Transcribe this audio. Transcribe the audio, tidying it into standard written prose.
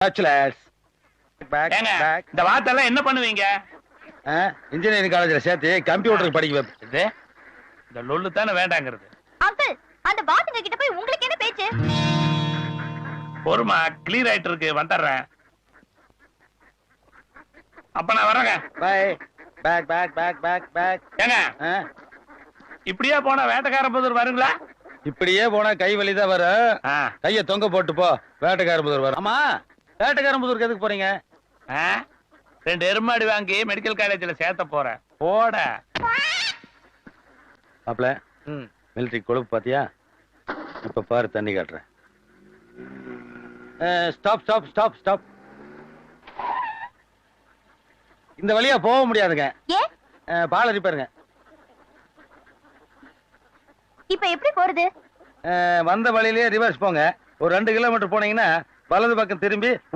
Bachelors ஏங்க, இந்த வார்த்தையெல்லாம் என்ன பண்ணுவீங்க? இன்ஜினியரிங் காலேஜ்ல சேர்த்து கம்ப்யூட்டருக்கு படிக்க வைப்பது. இந்த லொல்லு தானே வேண்டாங்கிறது. அங்கிள், அந்த பாத்துங்க கிட்ட போய் உங்களுக்கு என்ன பேச்சு? பொறுமா, கிளியர் ஆயிட்டு இருக்கு, வந்துடுறேன். அப்ப நான் வரேங்க. Bye. Back back back back back. ஏங்க, இப்படியே போனா வேட்டைக்கார புதூர் வருங்களா? இப்படியே போனா கை வலிதான் வரும். கைய தொங்க போட்டு போ, வேட்டைக்காரம்புதூர் வரும். ஆமா, வேட்டைக்காரம்புதூருக்கு எதுக்கு போறீங்க? 2 எருமாடு வாங்கி மெடிக்கல் காலேஜ்ல சேர்த்த போறேன். போட மாப்ள, மிலிட்டரி கொழுப்பு பாத்தியா? இப்ப பாரு, தண்ணி காட்டுறேன். Stop stop stop stop. இந்த வழியா போக முடியாதுங்க. பால ரிப்பேருங்க. இப்ப எப்படி போறது? வந்த வழியிலேயே ரிவர்ஸ் போங்க. ஒரு 2 கிலோமீட்டர் போனீங்கன்னா வலது பக்கம் திரும்பி